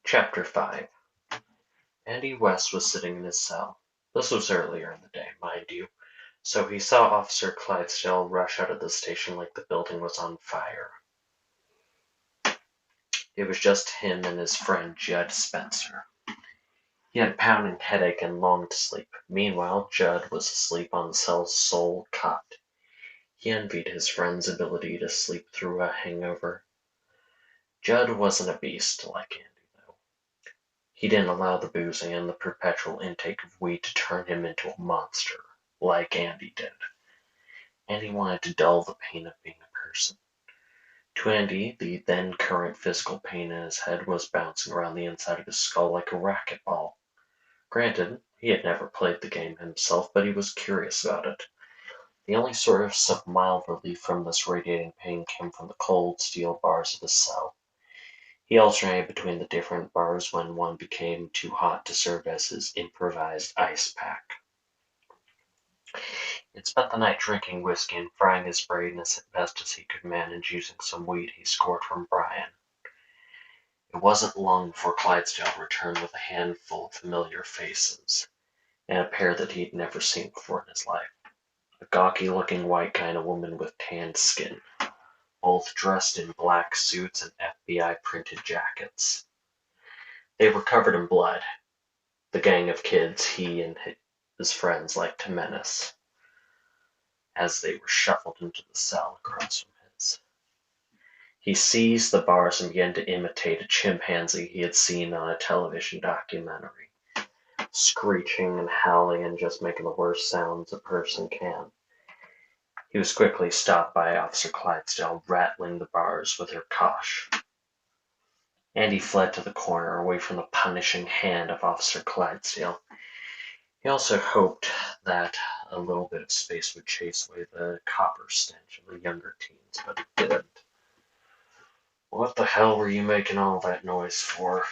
Chapter 5. Andy Wess was sitting in his cell. This was earlier in the day, mind you, so he saw Officer Clydesdale rush out of the station like the building was on fire. It was just him and his friend Judd Spencer. He had a pounding headache and longed to sleep. Meanwhile, Judd was asleep on the cell's sole cot. He envied his friend's ability to sleep through a hangover. Judd wasn't a beast like Andy, though. He didn't allow the boozing and the perpetual intake of weed to turn him into a monster, like Andy did. Andy wanted to dull the pain of being a person. To Andy, the then current physical pain in his head was bouncing around the inside of his skull like a racquetball. Granted, he had never played the game himself, but he was curious about it. The only source of mild relief from this radiating pain came from the cold steel bars of his cell. He alternated between the different bars when one became too hot to serve as his improvised ice pack. He had spent the night drinking whiskey and frying his brain as best as he could manage using some weed he scored from Brian. It wasn't long before Clydesdale returned with a handful of familiar faces, and a pair that he'd never seen before in his life. A gawky-looking white kind of woman with tanned skin, both dressed in black suits and FBI-printed jackets. They were covered in blood, the gang of kids he and his friends liked to menace, as they were shuffled into the cell across from his. He seized the bars and began to imitate a chimpanzee he had seen on a television documentary, screeching and howling and just making the worst sounds a person can. He was quickly stopped by Officer Clydesdale, rattling the bars with her cosh. Andy fled to the corner, away from the punishing hand of Officer Clydesdale. He also hoped that a little bit of space would chase away the copper stench of the younger teens, but it didn't. "What the hell were you making all that noise for?"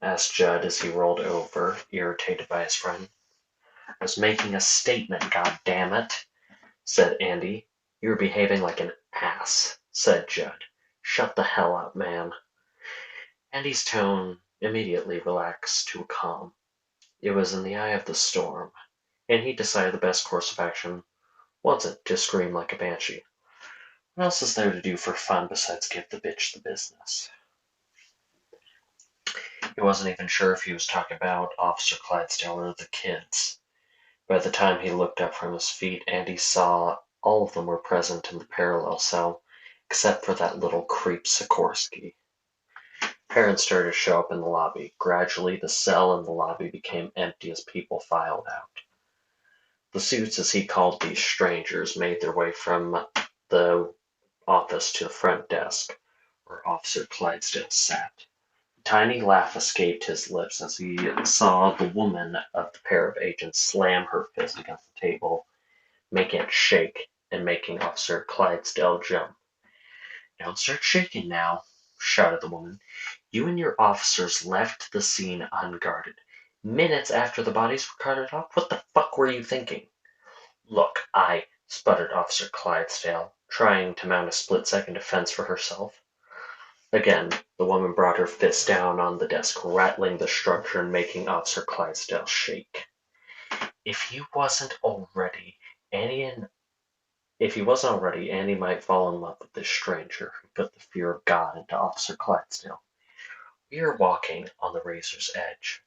asked Judd as he rolled over, irritated by his friend. "I was making a statement, goddammit," said Andy. "You were behaving like an ass," said Judd. "Shut the hell up, man." Andy's tone immediately relaxed to a calm. It was in the eye of the storm, and he decided the best course of action wasn't to scream like a banshee. What else is there to do for fun besides give the bitch the business? He wasn't even sure if he was talking about Officer Clydesdale or the kids. By the time he looked up from his feet, Andy saw all of them were present in the parallel cell, except for that little creep Sikorsky. Parents started to show up in the lobby. Gradually, the cell and the lobby became empty as people filed out. The suits, as he called these strangers, made their way from the office to the front desk, where Officer Clydesdale sat. A tiny laugh escaped his lips as he saw the woman of the pair of agents slam her fist against the table, making it shake and making Officer Clydesdale jump. "Don't start shaking now," shouted the woman. "You and your officers left the scene unguarded. Minutes after the bodies were carted off? What the fuck were you thinking?" "Look, sputtered Officer Clydesdale, trying to mount a split-second defense for herself. Again, the woman brought her fist down on the desk, rattling the structure and making Officer Clydesdale shake. If he wasn't already, Andy might fall in love with this stranger who put the fear of God into Officer Clydesdale. We are walking on the razor's edge.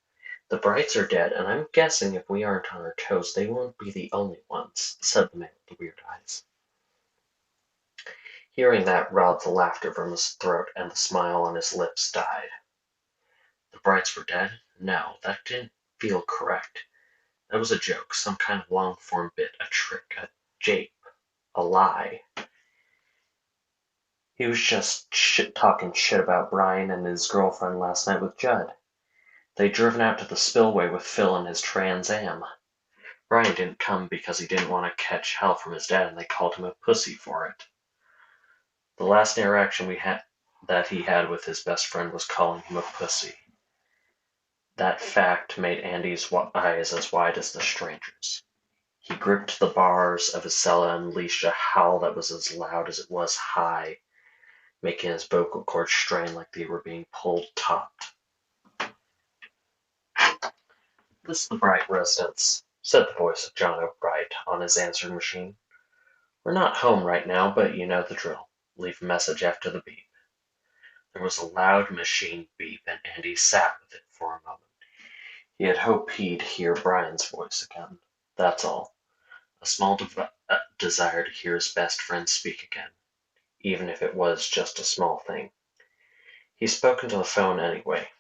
The Brights are dead, and I'm guessing if we aren't on our toes, they won't be the only ones," said the man with the weird eyes. Hearing that robbed the laughter from his throat, and the smile on his lips died. The Brights were dead? No, that didn't feel correct. That was a joke, some kind of long-form bit, a trick, a jape, a lie. He was just talking shit about Brian and his girlfriend last night with Judd. They'd driven out to the spillway with Phil in his Trans Am. Brian didn't come because he didn't want to catch hell from his dad, and they called him a pussy for it. The last interaction that he had with his best friend was calling him a pussy. That fact made Andy's eyes as wide as the stranger's. He gripped the bars of his cell and unleashed a howl that was as loud as it was high, making his vocal cords strain like they were being pulled taut. "This is the Bright residence," said the voice of John O'Bright on his answering machine. "We're not home right now, but you know the drill. Leave a message after the beep." There was a loud machine beep, and Andy sat with it for a moment. He had hoped he'd hear Brian's voice again. That's all. A small desire to hear his best friend speak again, even if it was just a small thing. He spoke into the phone anyway.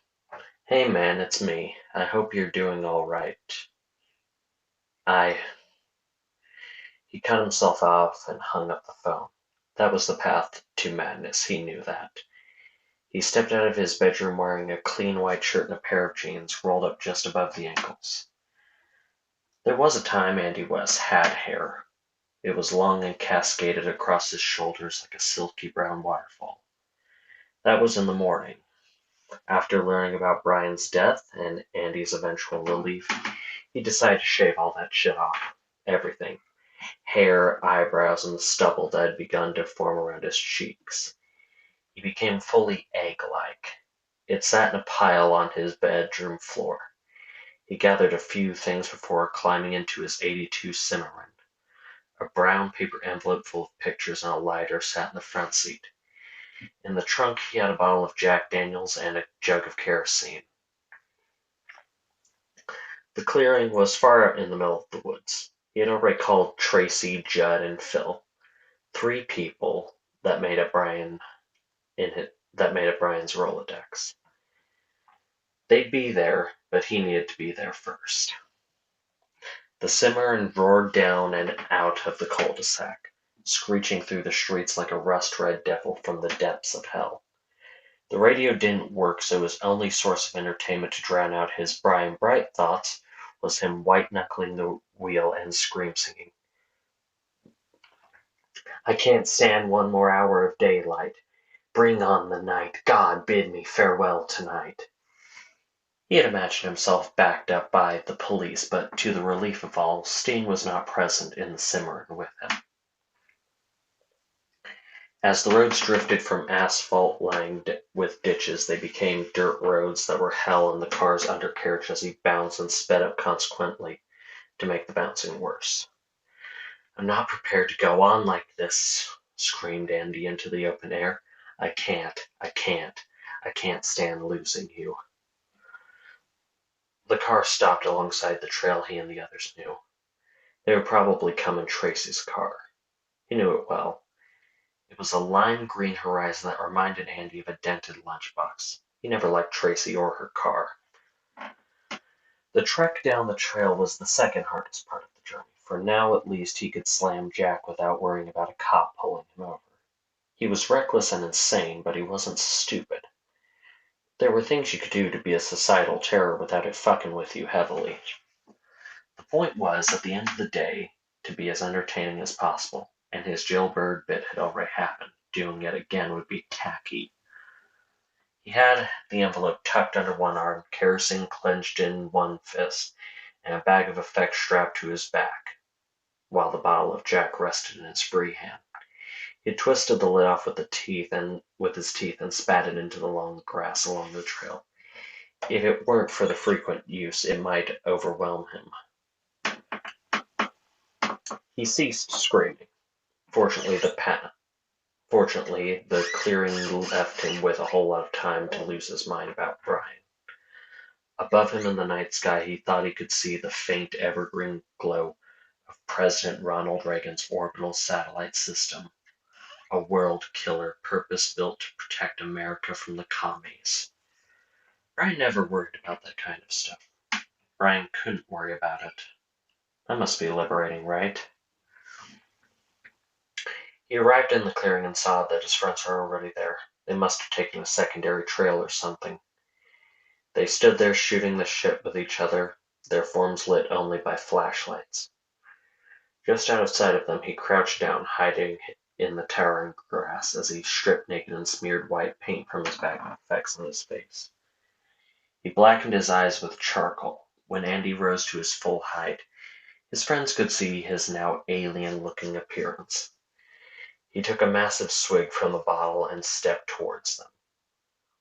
"Hey man, it's me. I hope you're doing all right. I..." He cut himself off and hung up the phone. That was the path to madness, he knew that. He stepped out of his bedroom wearing a clean white shirt and a pair of jeans rolled up just above the ankles. There was a time Andy Wess had hair. It was long and cascaded across his shoulders like a silky brown waterfall. That was in the morning. After learning about Brian's death and Andy's eventual relief, he decided to shave all that shit off. Everything. Hair, eyebrows, and the stubble that had begun to form around his cheeks. He became fully egg-like. It sat in a pile on his bedroom floor. He gathered a few things before climbing into his '82 Cimarron. A brown paper envelope full of pictures and a lighter sat in the front seat. In the trunk he had a bottle of Jack Daniels and a jug of kerosene. The clearing was far out in the middle of the woods. He had already called Tracy, Judd, and Phil. 3 people that made up Brian's Rolodex. They'd be there, but he needed to be there first. The Cimarron roared down and out of the cul-de-sac, screeching through the streets like a rust-red devil from the depths of hell. The radio didn't work, so his only source of entertainment to drown out his Brian Bright thoughts was him white-knuckling the wheel and scream-singing. "I can't stand one more hour of daylight. Bring on the night. God bid me farewell tonight." He had imagined himself backed up by the police, but to the relief of all, Steen was not present in the Cimarron with him. As the roads drifted from asphalt lined with ditches, they became dirt roads that were hell in the car's undercarriage as he bounced and sped up consequently to make the bouncing worse. "I'm not prepared to go on like this," screamed Andy into the open air. I can't stand losing you." The car stopped alongside the trail he and the others knew. They would probably come in Tracy's car. He knew it well. It was a lime green horizon that reminded Andy of a dented lunchbox. He never liked Tracy or her car. The trek down the trail was the second hardest part of the journey, for now at least he could slam Jack without worrying about a cop pulling him over. He was reckless and insane, but he wasn't stupid. There were things you could do to be a societal terror without it fucking with you heavily. The point was, at the end of the day, to be as entertaining as possible, and his jailbird bit had already happened. Doing it again would be tacky. He had the envelope tucked under one arm, kerosene clenched in one fist, and a bag of effects strapped to his back, while the bottle of Jack rested in his free hand. He twisted the lid off with his teeth and spat it into the long grass along the trail. If it weren't for the frequent use, it might overwhelm him. He ceased screaming. Fortunately, the clearing left him with a whole lot of time to lose his mind about Brian. Above him in the night sky, he thought he could see the faint evergreen glow of President Ronald Reagan's orbital satellite system, a world killer purpose-built to protect America from the commies. Brian never worried about that kind of stuff. Brian couldn't worry about it. That must be liberating, right? He arrived in the clearing and saw that his friends were already there. They must have taken a secondary trail or something. They stood there shooting the shit with each other, their forms lit only by flashlights. Just outside of them he crouched down, hiding in the towering grass as he stripped naked and smeared white paint from his bag of effects on his face. He blackened his eyes with charcoal. When Andy rose to his full height, his friends could see his now alien-looking appearance. He took a massive swig from the bottle and stepped towards them.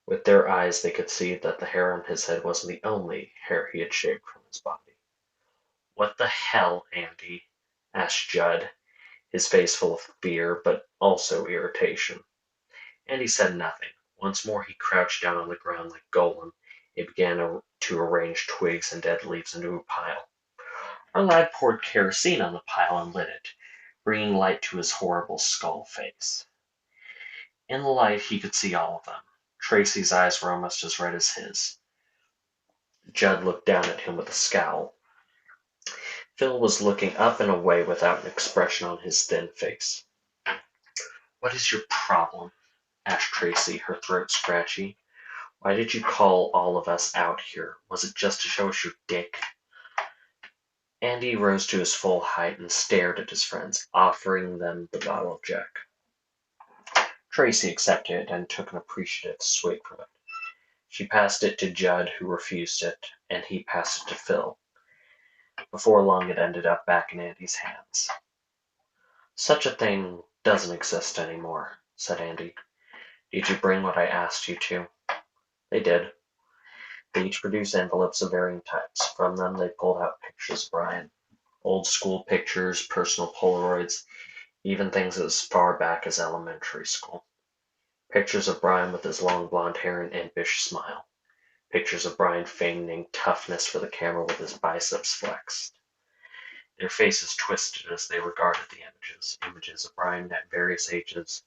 With their eyes they could see that the hair on his head wasn't the only hair he had shaved from his body. "What the hell, Andy?" asked Judd, his face full of fear, but also irritation. Andy said nothing. Once more he crouched down on the ground like Golem and began to arrange twigs and dead leaves into a pile. Our lad poured kerosene on the pile and lit it, bringing light to his horrible skull face. In the light he could see all of them. Tracy's eyes were almost as red as his. Judd looked down at him with a scowl. Phil was looking up and away without an expression on his thin face. "What is your problem?" asked Tracy, her throat scratchy. "Why did you call all of us out here? Was it just to show us your dick?" Andy rose to his full height and stared at his friends, offering them the bottle of Jack. Tracy accepted it and took an appreciative swig from it. She passed it to Judd, who refused it, and he passed it to Phil. Before long it ended up back in Andy's hands. "Such a thing doesn't exist anymore," said Andy. "Did you bring what I asked you to?" They did. They each produced envelopes of varying types. From them they pulled out pictures of Brian. Old school pictures, personal Polaroids, even things as far back as elementary school. Pictures of Brian with his long blonde hair and impish smile. Pictures of Brian feigning toughness for the camera with his biceps flexed. Their faces twisted as they regarded the images. Images of Brian at various ages.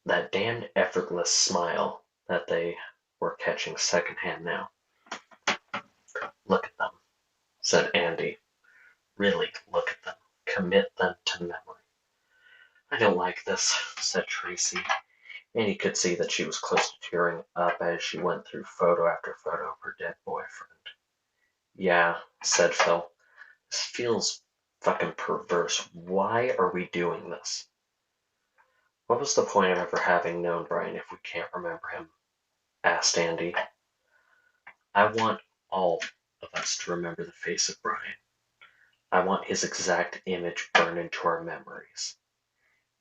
That damned effortless smile that they were catching secondhand now. "Look at them," said Andy. "Really look at them. Commit them to memory." "I don't like this," said Tracy. Andy could see that she was close to tearing up as she went through photo after photo of her dead boyfriend. "Yeah," said Phil. "This feels fucking perverse. Why are we doing this?" "What was the point of ever having known Brian if we can't remember him?" asked Andy. "I want all of us to remember the face of Brian. I want his exact image burned into our memories.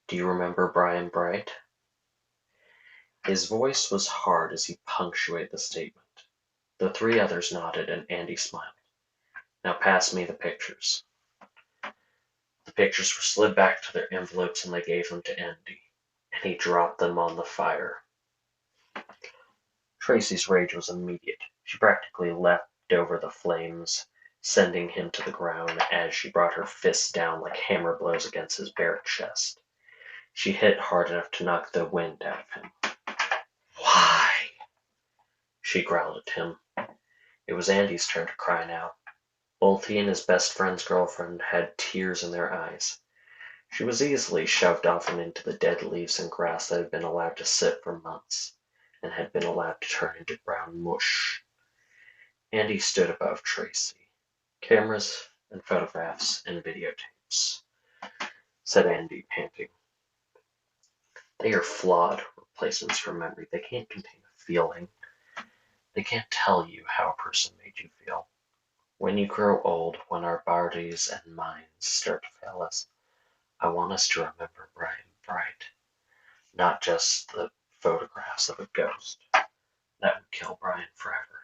Do you remember Brian Bright?" His voice was hard as he punctuated the statement. The three others nodded, and Andy smiled. "Now pass me the pictures." The pictures were slid back to their envelopes and they gave them to Andy, and he dropped them on the fire. Tracy's rage was immediate. She practically leapt over the flames, sending him to the ground as she brought her fists down like hammer blows against his bare chest. She hit hard enough to knock the wind out of him. "Why?" she growled at him. It was Andy's turn to cry now. Both he and his best friend's girlfriend had tears in their eyes. She was easily shoved off and into the dead leaves and grass that had been allowed to sit for months, and had been allowed to turn into brown mush. Andy stood above Tracy. "Cameras and photographs and videotapes," said Andy, panting. "They are flawed replacements for memory. They can't contain a feeling. They can't tell you how a person made you feel. When you grow old, when our bodies and minds start to fail us, I want us to remember Brian Bright, not just the photographs of a ghost. That would kill Brian forever."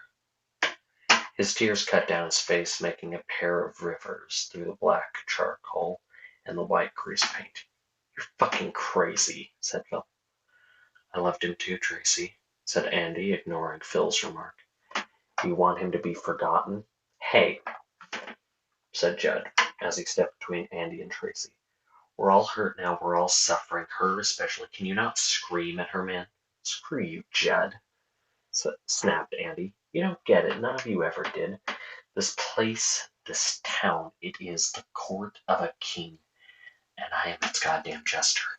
His tears cut down his face, making a pair of rivers through the black charcoal and the white grease paint. "You're fucking crazy," said Phil. "I loved him too, Tracy," said Andy, ignoring Phil's remark. "You want him to be forgotten?" "Hey," said Judd, as he stepped between Andy and Tracy. "We're all hurt now. We're all suffering. Her especially. Can you not scream at her, man?" "Screw you, Judd," snapped Andy. "You don't get it. None of you ever did. This place, this town, it is the court of a king, and I am its goddamn jester."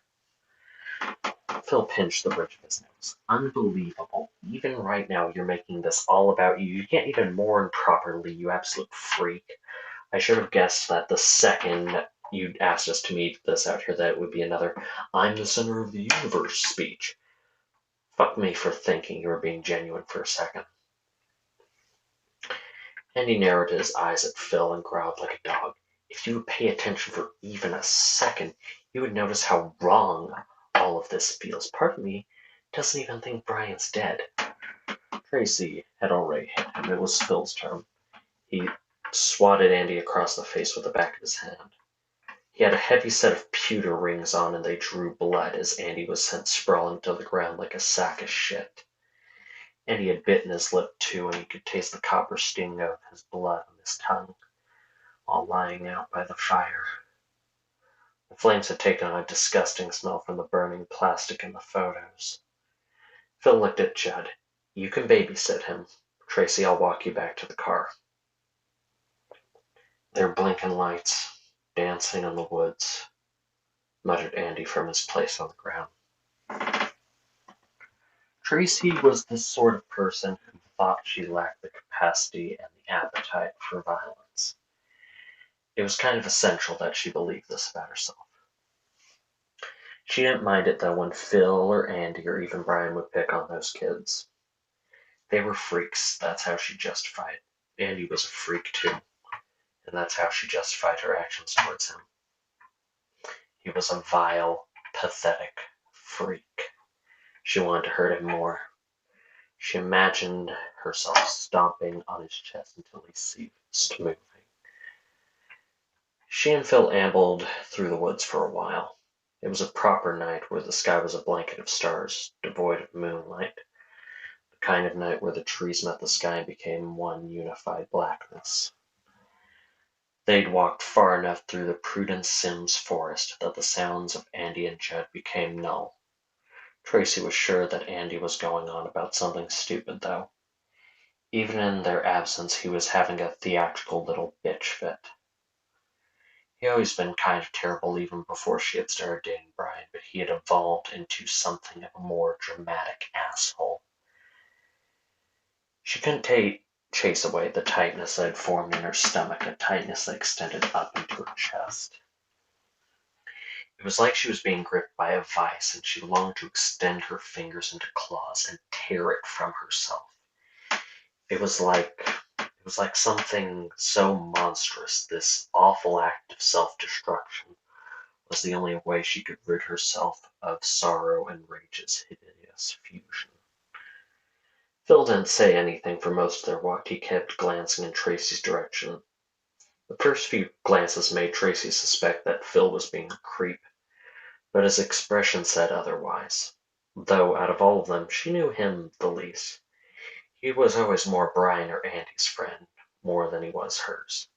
Phil pinched the bridge of his nose. "Unbelievable. Even right now you're making this all about you. You can't even mourn properly, you absolute freak. I should have guessed that the second you asked us to meet this out here that it would be another 'I'm the center of the universe' speech. Fuck me for thinking you were being genuine for a second." And he narrowed his eyes at Phil and growled like a dog. "If you would pay attention for even a second, you would notice how wrong all of this feels. Part of me Doesn't even think Brian's dead. Tracy had already hit him. It was Phil's turn. He swatted Andy across the face with the back of his hand. He had a heavy set of pewter rings on, and they drew blood as Andy was sent sprawling to the ground like a sack of shit. Andy had bitten his lip too, and he could taste the copper sting of his blood on his tongue, while lying out by the fire. The flames had taken on a disgusting smell from the burning plastic in the photos. Phil looked at Judd. You can babysit him. Tracy, I'll walk you back to the car. There were blinking lights, dancing in the woods, muttered Andy from his place on the ground. Tracy was the sort of person who thought she lacked the capacity and the appetite for violence. It was kind of essential that she believe this about herself. She didn't mind it though when Phil or Andy or even Brian would pick on those kids. They were freaks, that's how she justified. Andy was a freak too, and that's how she justified her actions towards him. He was a vile, pathetic freak. She wanted to hurt him more. She imagined herself stomping on his chest until he ceased moving. She and Phil ambled through the woods for a while. It was a proper night where the sky was a blanket of stars, devoid of moonlight. The kind of night where the trees met the sky and became one unified blackness. They'd walked far enough through the Prudence Sims forest that the sounds of Andy and Judd became null. Tracy was sure that Andy was going on about something stupid, though. Even in their absence, he was having a theatrical little bitch fit. He had always been kind of terrible even before she had started dating Brian, but he had evolved into something of a more dramatic asshole. She couldn't chase away the tightness that had formed in her stomach, a tightness that extended up into her chest. It was like she was being gripped by a vice, and she longed to extend her fingers into claws and tear it from herself. It was like something so monstrous, this awful act of self-destruction was the only way she could rid herself of sorrow and rage's hideous fusion. Phil didn't say anything for most of their walk. He kept glancing in Tracy's direction. The first few glances made Tracy suspect that Phil was being a creep, but his expression said otherwise. Though out of all of them, she knew him the least. He was always more Brian or Andy's friend, more than he was hers.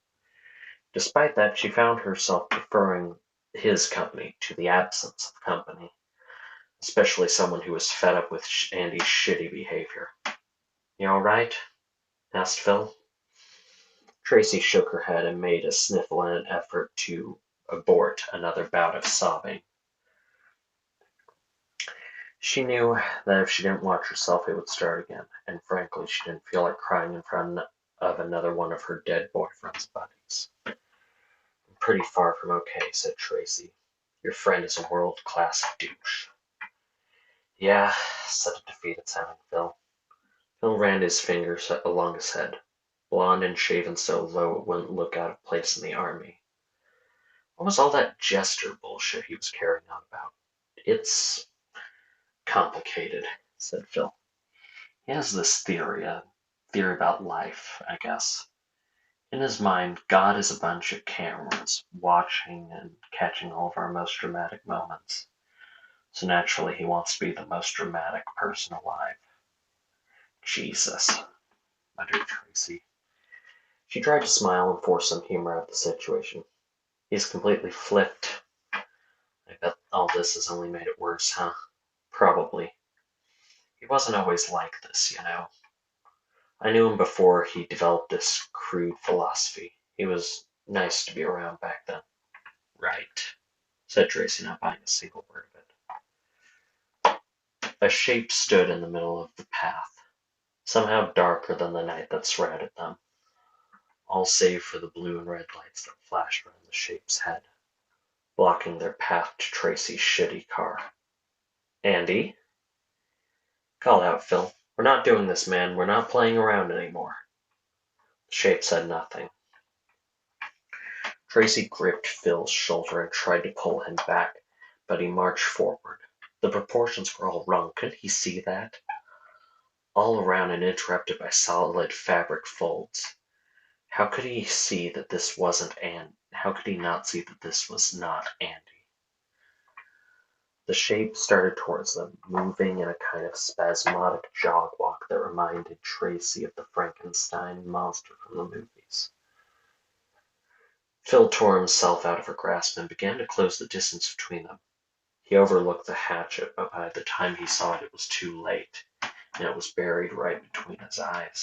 Despite that, she found herself preferring his company to the absence of company, especially someone who was fed up with Andy's shitty behavior. You all right? Asked Phil. Tracy shook her head and made a sniffle in an effort to abort another bout of sobbing. She knew that if she didn't watch herself, it would start again, and frankly, she didn't feel like crying in front of another one of her dead boyfriend's buddies. I'm pretty far from okay, said Tracy. Your friend is a world-class douche. Yeah, said a defeated-sounding Phil. Phil ran his fingers along his head, blond and shaven so low it wouldn't look out of place in the army. What was all that jester bullshit he was carrying on about? It's complicated, said Phil. He has this theory about life, I guess. In his mind, God is a bunch of cameras, watching and catching all of our most dramatic moments. So naturally, he wants to be the most dramatic person alive. Jesus, muttered Tracy. She tried to smile and force some humor out of the situation. He's completely flipped. I bet all this has only made it worse, huh? Probably. He wasn't always like this, you know. I knew him before he developed this crude philosophy. He was nice to be around back then. Right, said Tracy, not buying a single word of it. A shape stood in the middle of the path, somehow darker than the night that surrounded them, all save for the blue and red lights that flashed around the shape's head, blocking their path to Tracy's shitty car. Andy? Called out Phil. We're not doing this, man. We're not playing around anymore. The shape said nothing. Tracy gripped Phil's shoulder and tried to pull him back, but he marched forward. The proportions were all wrong. Couldn't he see that? All around and interrupted by solid fabric folds. How could he see that this wasn't Anne? How could he not see that this was not Andy? The shape started towards them, moving in a kind of spasmodic jog walk that reminded Tracy of the Frankenstein monster from the movies. Phil tore himself out of her grasp and began to close the distance between them. He overlooked the hatchet, but by the time he saw it, it was too late, and it was buried right between his eyes.